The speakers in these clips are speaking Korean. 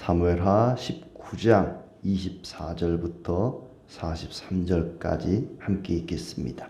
사무엘하 19장 24절부터 43절까지 함께 읽겠습니다.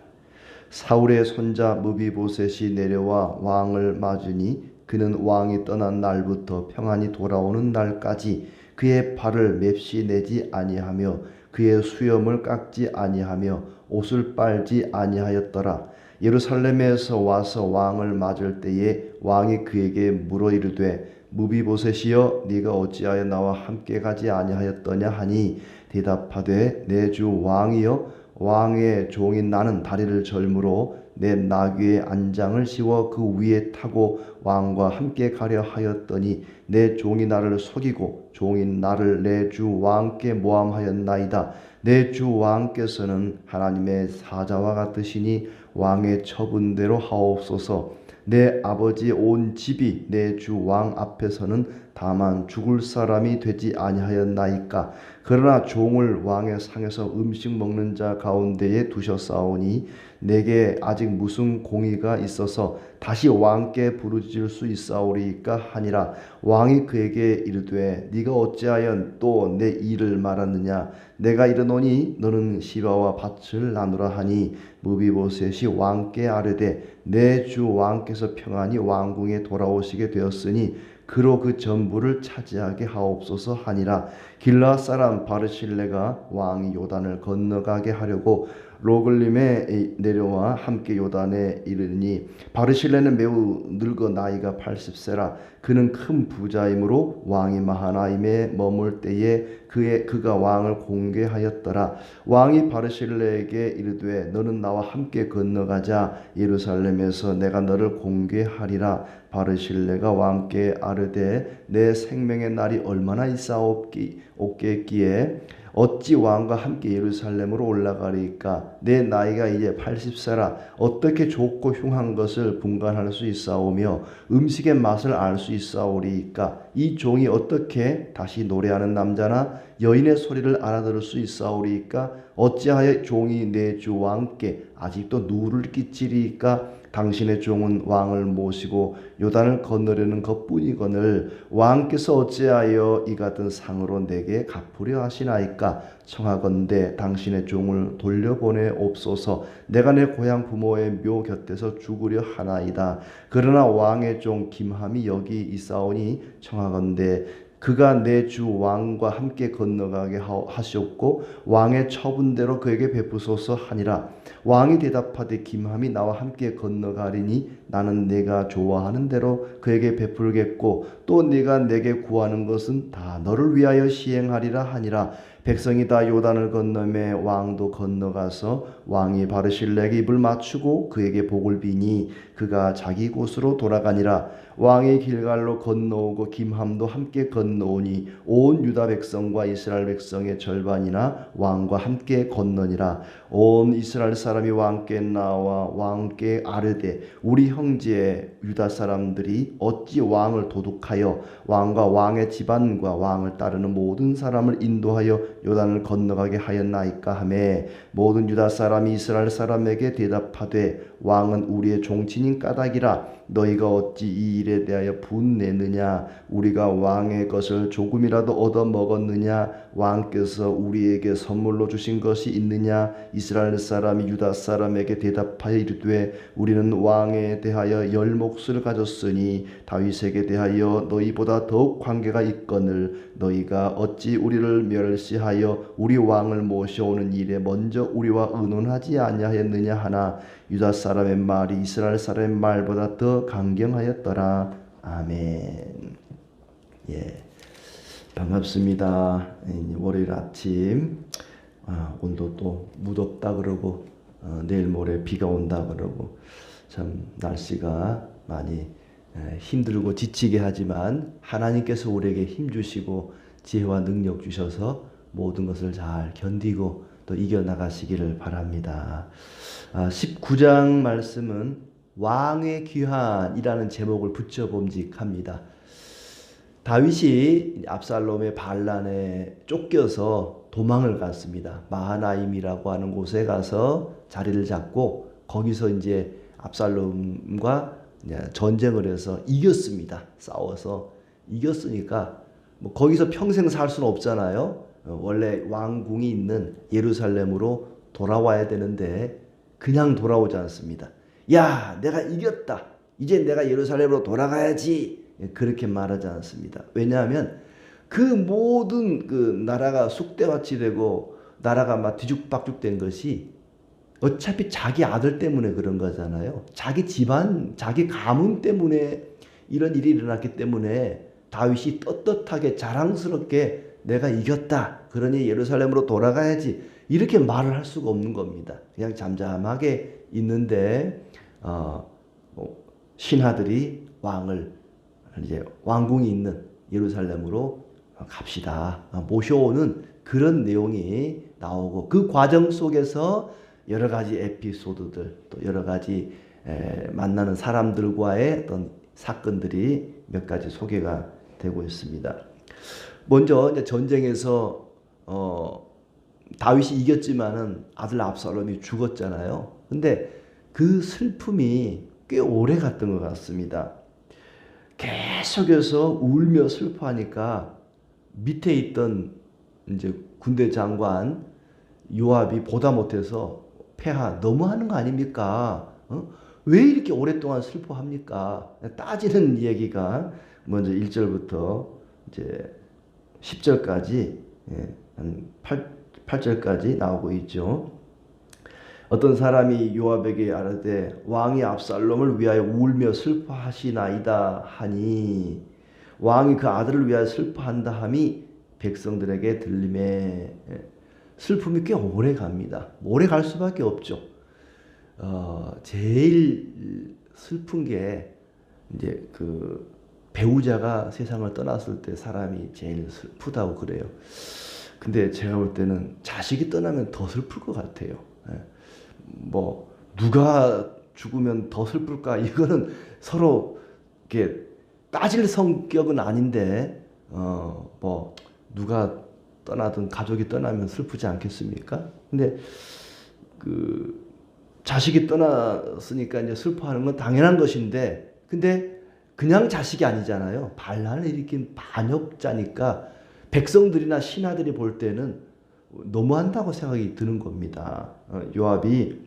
사울의 손자 무비보셋이 내려와 왕을 맞으니 그는 왕이 떠난 날부터 평안히 돌아오는 날까지 그의 발을 맵시 내지 아니하며 그의 수염을 깎지 아니하며 옷을 빨지 아니하였더라. 예루살렘에서 와서 왕을 맞을 때에 왕이 그에게 물어 이르되 무비보셋이여 네가 어찌하여 나와 함께 가지 아니하였더냐 하니 대답하되 내 주 왕이여 왕의 종인 나는 다리를 절므로 내 나귀의 안장을 씌워 그 위에 타고 왕과 함께 가려 하였더니 내 종이 나를 속이고 종인 나를 내 주 왕께 모함하였나이다. 내 주 왕께서는 하나님의 사자와 같으시니 왕의 처분대로 하옵소서. 내 아버지 온 집이 내 주 왕 앞에서는 다만 죽을 사람이 되지 아니하였나이까. 그러나 종을 왕의 상에서 음식 먹는 자 가운데에 두셨사오니 내게 아직 무슨 공의가 있어서 다시 왕께 부르짖을 수 있사오리이까 하니라. 왕이 그에게 이르되 네가 어찌하여 또 내 일을 말하느냐. 내가 이르노니 너는 시바와 밭을 나누라 하니 무비보셋이 왕께 아뢰되 내 주 왕께서 평안히 왕궁에 돌아오시게 되었으니 그로 그 전부를 차지하게 하옵소서 하니라. 길르앗 사람 바르실레가 왕이 요단을 건너가게 하려고 로글림에 내려와 함께 요단에 이르니 바르실레는 매우 늙어 나이가 80세라. 그는 큰 부자이므로 왕이 마하나임에 머물 때에 그가 왕을 공개하였더라. 왕이 바르실레에게 이르되 너는 나와 함께 건너가자. 예루살렘에서 내가 너를 공개하리라. 바르실레가 왕께 아르되 내 생명의 날이 얼마나 있사옵겠기에 어찌 왕과 함께 예루살렘으로 올라가리까. 내 나이가 이제 80세라. 어떻게 좋고 흉한 것을 분간할 수 있사오며 음식의 맛을 알 수 있사오리이까. 이 종이 어떻게 다시 노래하는 남자나 여인의 소리를 알아들을 수 있사오리이까. 어찌하여 종이 내 주 왕께 아직도 누를 끼치리이까. 당신의 종은 왕을 모시고 요단을 건너려는 것뿐이거늘 왕께서 어찌하여 이 같은 상으로 내게 갚으려 하시나이까. 청하건대 당신의 종을 돌려보내옵소서. 내가 내 고향 부모의 묘 곁에서 죽으려 하나이다. 그러나 왕의 종 김함이 여기 있사오니 청하건대 그가 내 주 왕과 함께 건너가게 하시옵고 왕의 처분대로 그에게 베푸소서 하니라. 왕이 대답하되 김함이 나와 함께 건너가리니 나는 내가 좋아하는 대로 그에게 베풀겠고 또 네가 내게 구하는 것은 다 너를 위하여 시행하리라 하니라. 백성이 다 요단을 건너매 왕도 건너가서 왕이 바르실레에게 입을 맞추고 그에게 복을 비니 그가 자기 곳으로 돌아가니라. 왕이 길갈로 건너오고 김함도 함께 건너오니 온 유다 백성과 이스라엘 백성의 절반이나 왕과 함께 건너니라. 온 이스라엘 사람이 왕께 나와 왕께 아뢰되 우리 형제 유다 사람들이 어찌 왕을 도둑하여 왕과 왕의 집안과 왕을 따르는 모든 사람을 인도하여 요단을 건너가게 하였나이까 하매 모든 유다 사람이 이스라엘 사람에게 대답하되 왕은 우리의 종친인 까닭이라. 너희가 어찌 이 일에 대하여 분내느냐. 우리가 왕의 것을 조금이라도 얻어 먹었느냐. 왕께서 우리에게 선물로 주신 것이 있느냐. 이스라엘 사람이 유다 사람에게 대답하여 이르되 우리는 왕에 대하여 열 몫을 가졌으니 다윗에게 대하여 너희보다 더욱 관계가 있거늘 너희가 어찌 우리를 멸시하여 우리 왕을 모셔오는 일에 먼저 우리와 의논하지 아니하였느냐 하나 유다 사람의 말이 이스라엘 사람의 말보다 더 강경하였더라. 아멘. 예, 반갑습니다. 월요일 아침 온도 또 무덥다 그러고 내일 모레 비가 온다 그러고 참 날씨가 많이 힘들고 지치게 하지만 하나님께서 우리에게 힘 주시고 지혜와 능력 주셔서 모든 것을 잘 견디고 또 이겨나가시기를 바랍니다. 19장 말씀은 왕의 귀환이라는 제목을 붙여봄직합니다. 다윗이 압살롬의 반란에 쫓겨서 도망을 갔습니다. 마하나임이라고 하는 곳에 가서 자리를 잡고 거기서 이제 압살롬과 전쟁을 해서 이겼습니다. 싸워서 이겼으니까 뭐 거기서 평생 살 수는 없잖아요. 원래 왕궁이 있는 예루살렘으로 돌아와야 되는데 그냥 돌아오지 않습니다. 야, 내가 이겼다. 이제 내가 예루살렘으로 돌아가야지. 그렇게 말하지 않습니다. 왜냐하면 그 모든 그 나라가 쑥대밭이 되고 나라가 막 뒤죽박죽된 것이 어차피 자기 아들 때문에 그런 거잖아요. 자기 집안, 자기 가문 때문에 이런 일이 일어났기 때문에 다윗이 떳떳하게 자랑스럽게 내가 이겼다. 그러니 예루살렘으로 돌아가야지. 이렇게 말을 할 수가 없는 겁니다. 그냥 잠잠하게 있는데 신하들이 왕을 이제 왕궁이 있는 예루살렘으로 갑시다. 모셔오는 그런 내용이 나오고 그 과정 속에서 여러 가지 에피소드들 또 여러 가지 만나는 사람들과의 어떤 사건들이 몇 가지 소개가 되고 있습니다. 먼저 이제 전쟁에서 다윗이 이겼지만은 아들 압살롬이 죽었잖아요. 근데 그 슬픔이 꽤 오래 갔던 것 같습니다. 계속해서 울며 슬퍼하니까 밑에 있던 이제 군대 장관 요압이 보다 못해서 폐하 너무하는 거 아닙니까? 왜 이렇게 오랫동안 슬퍼합니까? 따지는 얘기가 먼저 1절부터 이제 10절까지 한 8절까지 나오고 있죠. 어떤 사람이 요압에게 아뢰되 왕이 압살롬을 위하여 울며 슬퍼하시나이다 하니 왕이 그 아들을 위하여 슬퍼한다 함이 백성들에게 들림에 슬픔이 꽤 오래 갑니다. 오래 갈 수밖에 없죠. 제일 슬픈 게 이제 그 배우자가 세상을 떠났을 때 사람이 제일 슬프다고 그래요. 근데 제가 볼 때는 자식이 떠나면 더 슬플 것 같아요. 뭐 누가 죽으면 더 슬플까? 이거는 서로 이렇게 따질 성격은 아닌데 뭐 누가 떠나든 가족이 떠나면 슬프지 않겠습니까? 근데 그 자식이 떠났으니까 이제 슬퍼하는 건 당연한 것인데 근데 그냥 자식이 아니잖아요. 반란을 일으킨 반역자니까 백성들이나 신하들이 볼 때는 너무한다고 생각이 드는 겁니다. 요압이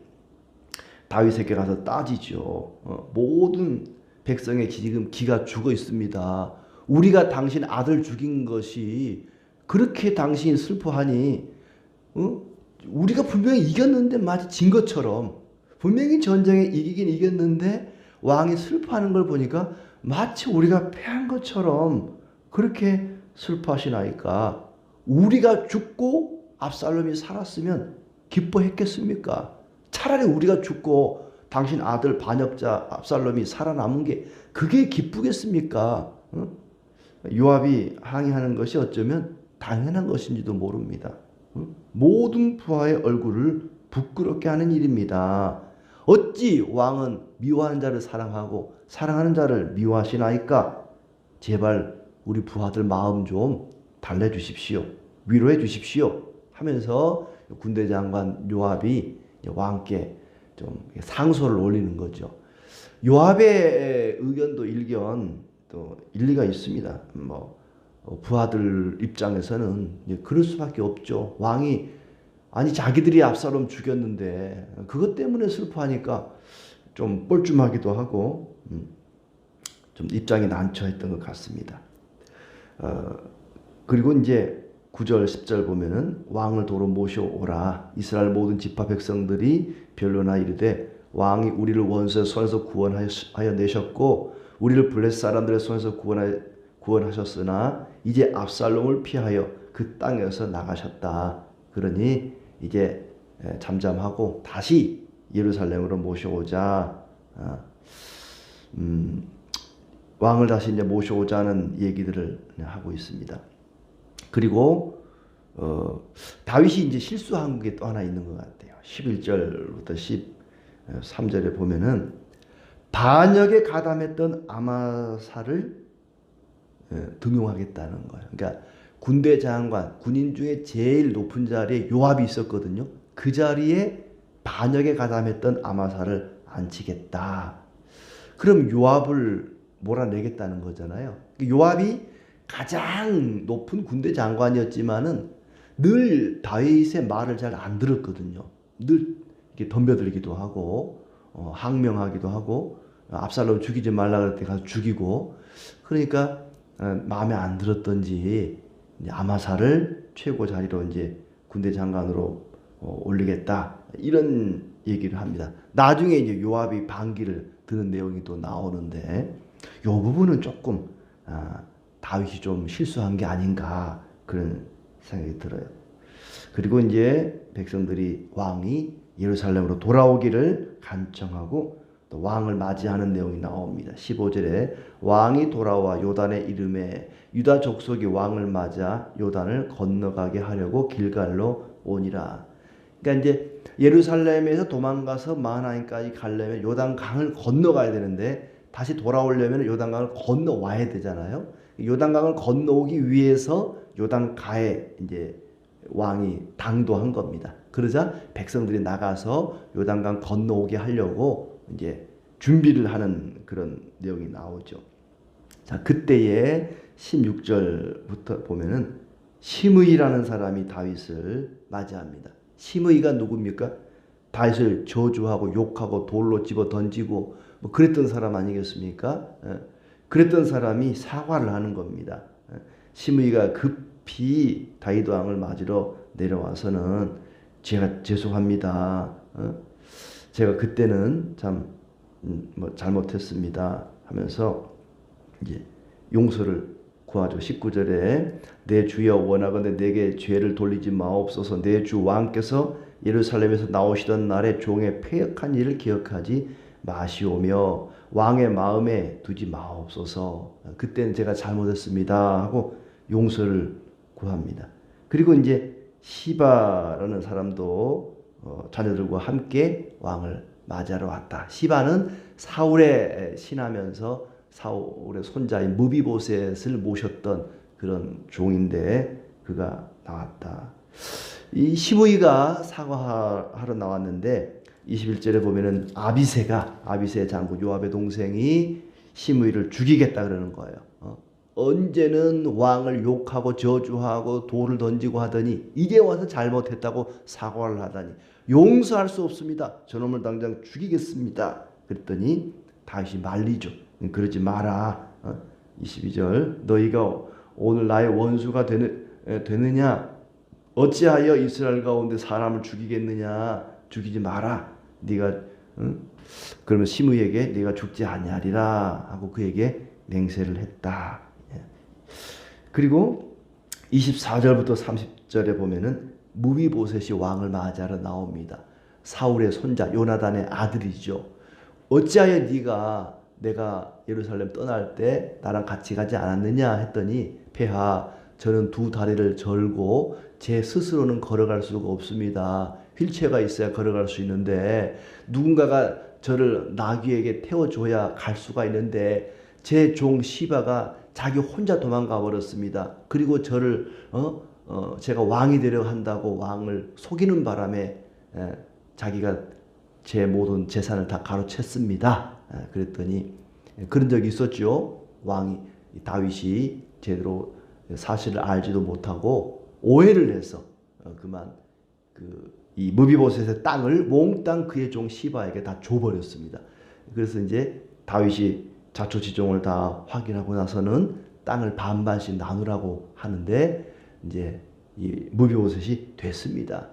다윗에게 가서 따지죠. 모든 백성의 지금 기가 죽어 있습니다. 우리가 당신 아들 죽인 것이 그렇게 당신이 슬퍼하니 우리가 분명히 이겼는데 마치 진 것처럼 분명히 전쟁에 이기긴 이겼는데 왕이 슬퍼하는 걸 보니까 마치 우리가 패한 것처럼 그렇게 슬퍼하시나이까. 우리가 죽고 압살롬이 살았으면 기뻐했겠습니까? 차라리 우리가 죽고 당신 아들 반역자 압살롬이 살아남은 게 그게 기쁘겠습니까? 요압이 항의하는 것이 어쩌면 당연한 것인지도 모릅니다. 모든 부하의 얼굴을 부끄럽게 하는 일입니다. 어찌 왕은 미워하는 자를 사랑하고 사랑하는 자를 미워하시나이까? 제발 우리 부하들 마음 좀 달래주십시오. 위로해 주십시오. 하면서 군대 장관 요압이 왕께 좀 상소를 올리는 거죠. 요압의 의견도 일견 또 일리가 있습니다. 뭐 부하들 입장에서는 그럴 수밖에 없죠. 왕이 아니 자기들이 압살롬 죽였는데 그것 때문에 슬퍼하니까 좀 뻘쭘하기도 하고 좀 입장이 난처했던 것 같습니다. 그리고 이제 9절 10절 보면은 왕을 도로 모셔오라. 이스라엘 모든 지파 백성들이 변론하여 이르되 왕이 우리를 원수의 손에서 구원하여 내셨고 우리를 블레셋 사람들의 손에서 구원하셨으나 이제 압살롬을 피하여 그 땅에서 나가셨다. 그러니 이제 잠잠하고 다시 예루살렘으로 모셔오자. 왕을 다시 이제 모셔오자는 얘기들을 하고 있습니다. 그리고 다윗이 이제 실수한 게 또 하나 있는 것 같아요. 11절부터 13절에 보면은 반역에 가담했던 아마사를 등용하겠다는 거예요. 그러니까 군대 장관, 군인 중에 제일 높은 자리에 요압이 있었거든요. 그 자리에 반역에 가담했던 아마사를 앉히겠다. 그럼 요압을 몰아내겠다는 거잖아요. 요압이 가장 높은 군대 장관이었지만은 늘 다윗의 말을 잘 안 들었거든요. 늘 이렇게 덤벼들기도 하고 항명하기도 하고 압살롬 죽이지 말라 그럴 때 가서 죽이고 그러니까 마음에 안 들었던지 이제 아마사를 최고 자리로 이제 군대 장관으로 올리겠다 이런 얘기를 합니다. 나중에 이제 요압이 반기를 드는 내용이 또 나오는데 이 부분은 조금 다윗이 좀 실수한 게 아닌가 그런 생각이 들어요. 그리고 이제 백성들이 왕이 예루살렘으로 돌아오기를 간청하고 또 왕을 맞이하는 내용이 나옵니다. 15절에 왕이 돌아와 요단에 이르매 유다 족속이 왕을 맞아 요단을 건너가게 하려고 길갈로 오니라. 그러니까 이제 예루살렘에서 도망가서 마하나임까지 가려면 요단강을 건너가야 되는데 다시 돌아오려면 요단강을 건너와야 되잖아요. 요단강을 건너오기 위해서 요단가에 이제 왕이 당도한 겁니다. 그러자 백성들이 나가서 요단강 건너오게 하려고 이제 준비를 하는 그런 내용이 나오죠. 자, 그때에 16절부터 보면은 시므이라는 사람이 다윗을 맞이합니다. 시므이가 누굽니까? 다윗을 저주하고 욕하고 돌로 집어 던지고 뭐 그랬던 사람 아니겠습니까? 그랬던 사람이 사과를 하는 겁니다. 시므이가 급히 다윗 왕을 맞으러 내려와서는 제가 죄송합니다. 제가 그때는 참 뭐 잘못했습니다 하면서 이제 용서를 구하죠. 19절에 내 주여 원하건대 내게 죄를 돌리지 마옵소서. 내 주 왕께서 예루살렘에서 나오시던 날에 종의 패역한 일을 기억하지 마시오며 왕의 마음에 두지 마옵소서. 그때는 제가 잘못했습니다 하고 용서를 구합니다. 그리고 이제 시바라는 사람도 자녀들과 함께 왕을 맞이하러 왔다. 시바는 사울의 신하면서 사울의 손자인 무비보셋을 모셨던 그런 종인데 그가 나왔다. 이 시므이가 사과하러 나왔는데 21절에 보면은 아비새 장군 요압의 동생이 시므이를 죽이겠다 그러는 거예요. 언제는 왕을 욕하고 저주하고 돌을 던지고 하더니 이제 와서 잘못했다고 사과를 하다니 용서할 수 없습니다. 저놈을 당장 죽이겠습니다. 그랬더니 다윗이 말리죠. 그러지 마라. 22절 너희가 오늘 나의 원수가 되느냐? 어찌하여 이스라엘 가운데 사람을 죽이겠느냐? 죽이지 마라. 네가 그러면 시므이에게 네가 죽지 아니하리라 하고 그에게 맹세를 했다. 그리고 24절부터 30절에 보면은 무비보셋이 왕을 맞이하러 나옵니다. 사울의 손자 요나단의 아들이죠. 어찌하여 네가 내가 예루살렘 떠날 때 나랑 같이 가지 않았느냐 했더니 폐하 저는 두 다리를 절고 제 스스로는 걸어갈 수가 없습니다. 휠체어가 있어야 걸어갈 수 있는데 누군가가 저를 나귀에게 태워줘야 갈 수가 있는데 제 종 시바가 자기 혼자 도망가 버렸습니다. 그리고 저를 제가 왕이 되려 한다고 왕을 속이는 바람에 자기가 제 모든 재산을 다 가로챘습니다. 그랬더니 그런 적이 있었죠. 왕이 다윗이 제대로 사실을 알지도 못하고 오해를 해서 그만 이 무비보셋의 땅을 몽땅 그의 종 시바에게 다 줘버렸습니다. 그래서 이제 다윗이 자초지종을 다 확인하고 나서는 땅을 반반씩 나누라고 하는데 이제 이 무비보셋이 됐습니다.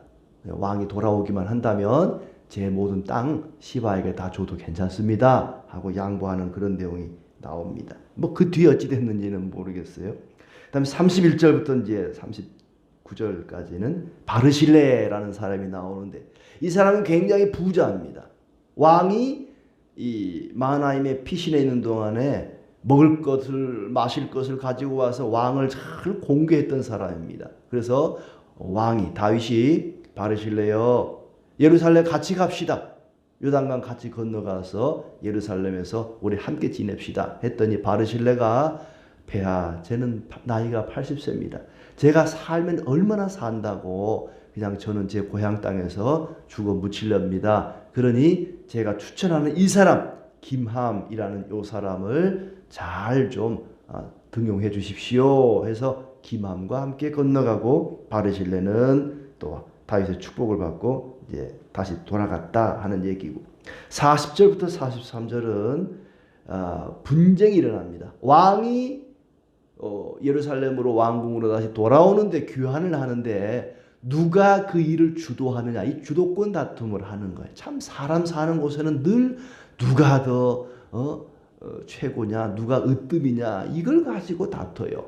왕이 돌아오기만 한다면 제 모든 땅 시바에게 다 줘도 괜찮습니다 하고 양보하는 그런 내용이 나옵니다. 뭐 그 뒤에 어찌 됐는지는 모르겠어요. 그다음에 31절부터 이제 39절까지는 바르실레라는 사람이 나오는데 이 사람은 굉장히 부자입니다. 왕이 이 마하나임의 피신해 있는 동안에 먹을 것을 마실 것을 가지고 와서 왕을 잘 공개했던 사람입니다. 그래서 왕이 다윗이 바르실레여 예루살렘 같이 갑시다. 요단강 같이 건너가서 예루살렘에서 우리 함께 지냅시다 했더니 바르실레가 폐하 쟤는 나이가 80세입니다. 제가 살면 얼마나 산다고 그냥 저는 제 고향 땅에서 죽어 묻히렵니다. 그러니 제가 추천하는 이 사람 김함이라는 요 사람을 잘 좀 등용해 주십시오 해서 기맘과 함께 건너가고 바르실레는 또 다윗의 축복을 받고 이제 다시 돌아갔다 하는 얘기고 40절부터 43절은 분쟁이 일어납니다. 왕이 예루살렘으로 왕궁으로 다시 돌아오는데 귀환을 하는데 누가 그 일을 주도하느냐 이 주도권 다툼을 하는 거예요. 참 사람 사는 곳에는 늘 누가 더 최고냐 누가 으뜸이냐 이걸 가지고 다퉈요.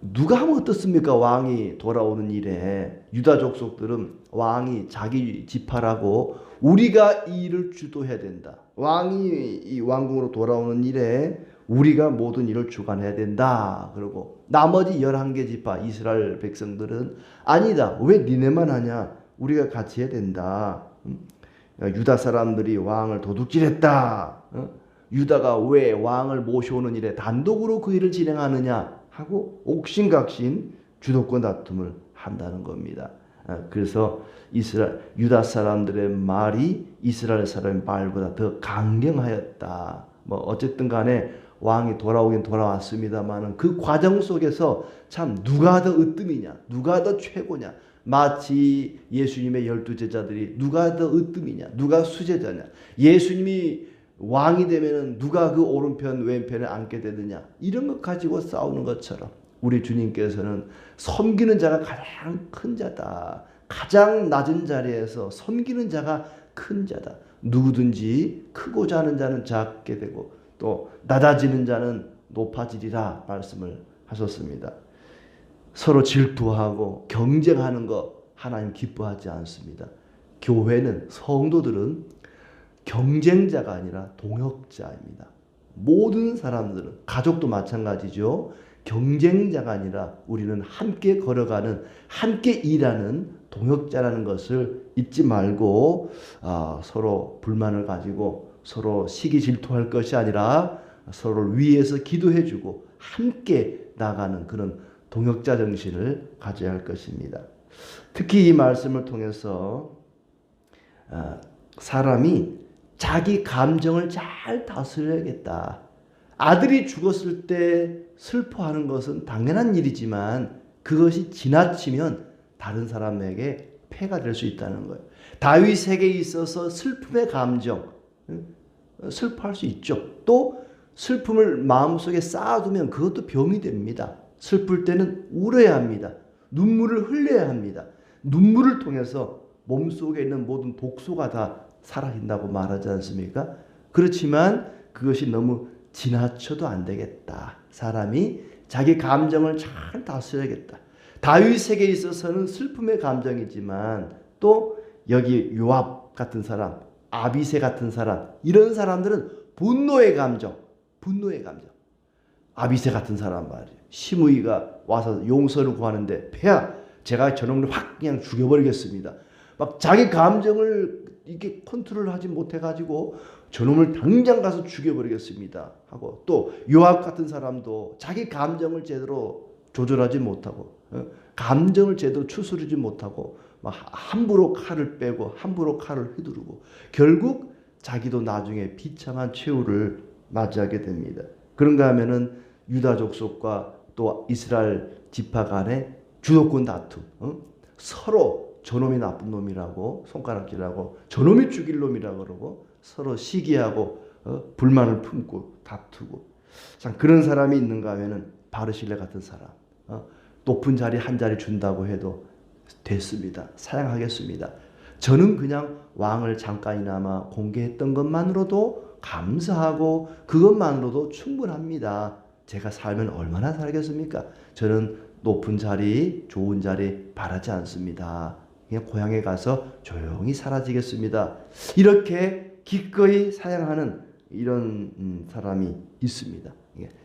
누가 하면 어떻습니까? 왕이 돌아오는 일에 유다 족속들은 왕이 자기 지파라고 우리가 이 일을 주도해야 된다. 왕이 이 왕궁으로 돌아오는 일에 우리가 모든 일을 주관해야 된다. 그리고 나머지 11개 지파 이스라엘 백성들은 아니다. 왜 니네만 하냐? 우리가 같이 해야 된다. 유다 사람들이 왕을 도둑질했다. 유다가 왜 왕을 모셔오는 일에 단독으로 그 일을 진행하느냐 하고 옥신각신 주도권 다툼을 한다는 겁니다. 그래서 유다 사람들의 말이 이스라엘 사람의 말보다 더 강경하였다. 뭐 어쨌든 간에 왕이 돌아오긴 돌아왔습니다만 그 과정 속에서 참 누가 더 으뜸이냐 누가 더 최고냐 마치 예수님의 12제자들이 누가 더 으뜸이냐 누가 수제자냐 예수님이 왕이 되면은 누가 그 오른편 왼편에 앉게 되느냐 이런 것 가지고 싸우는 것처럼 우리 주님께서는 섬기는 자가 가장 큰 자다. 가장 낮은 자리에서 섬기는 자가 큰 자다. 누구든지 크고자 하는 자는 작게 되고 또 낮아지는 자는 높아지리라 말씀을 하셨습니다. 서로 질투하고 경쟁하는 거 하나님 기뻐하지 않습니다. 교회는 성도들은 경쟁자가 아니라 동역자입니다. 모든 사람들은 가족도 마찬가지죠. 경쟁자가 아니라 우리는 함께 걸어가는 함께 일하는 동역자라는 것을 잊지 말고 서로 불만을 가지고 서로 시기 질투할 것이 아니라 서로를 위해서 기도해주고 함께 나가는 그런 동역자 정신을 가져야 할 것입니다. 특히 이 말씀을 통해서 사람이 자기 감정을 잘 다스려야겠다. 아들이 죽었을 때 슬퍼하는 것은 당연한 일이지만 그것이 지나치면 다른 사람에게 폐가 될 수 있다는 거예요. 다윗에게 있어서 슬픔의 감정, 슬퍼할 수 있죠. 또 슬픔을 마음속에 쌓아두면 그것도 병이 됩니다. 슬플 때는 울어야 합니다. 눈물을 흘려야 합니다. 눈물을 통해서 몸속에 있는 모든 독소가 다 사라진다고 말하지 않습니까? 그렇지만 그것이 너무 지나쳐도 안 되겠다. 사람이 자기 감정을 잘 다스려야겠다. 다윗에게 있어서는 슬픔의 감정이지만 또 여기 요압 같은 사람, 아비새 같은 사람 이런 사람들은 분노의 감정. 아비새 같은 사람 말이에요. 시므이가 와서 용서를 구하는데 폐하 제가 저놈을 확 그냥 죽여버리겠습니다. 막 자기 감정을 이게 컨트롤하지 못해가지고 저놈을 당장 가서 죽여버리겠습니다 하고 또 요압 같은 사람도 자기 감정을 제대로 조절하지 못하고 감정을 제대로 추스르지 못하고 막 함부로 칼을 빼고 함부로 칼을 휘두르고 결국 자기도 나중에 비참한 최후를 맞이하게 됩니다. 그런가 하면은 유다 족속과 또 이스라엘 지파 간의 주도권 다툼 서로 저놈이 나쁜 놈이라고 손가락질하고 저놈이 죽일 놈이라고 그러고 서로 시기하고 불만을 품고 다투고 참 그런 사람이 있는가 하면은 바르실레 같은 사람 높은 자리 한 자리 준다고 해도 됐습니다. 사양하겠습니다. 저는 그냥 왕을 잠깐이나마 공개했던 것만으로도 감사하고 그것만으로도 충분합니다. 제가 살면 얼마나 살겠습니까? 저는 높은 자리, 좋은 자리 바라지 않습니다. 그냥 고향에 가서 조용히 사라지겠습니다. 이렇게 기꺼이 사양하는 이런 사람이 있습니다.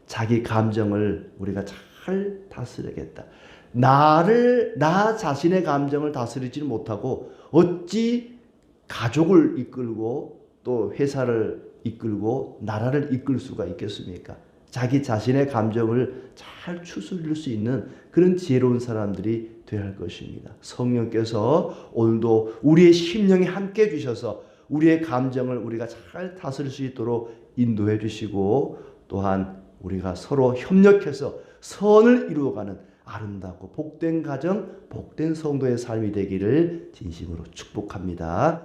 자기 감정을 우리가 잘 다스려야겠다. 나 자신의 감정을 다스리지 못하고 어찌 가족을 이끌고 또 회사를 이끌고 나라를 이끌 수가 있겠습니까? 자기 자신의 감정을 잘 추스릴 수 있는 그런 지혜로운 사람들이 되어야 할 것입니다. 성령께서 오늘도 우리의 심령에 함께 해주셔서 우리의 감정을 우리가 잘 다스릴 수 있도록 인도해 주시고 또한 우리가 서로 협력해서 선을 이루어가는 아름답고 복된 가정, 복된 성도의 삶이 되기를 진심으로 축복합니다.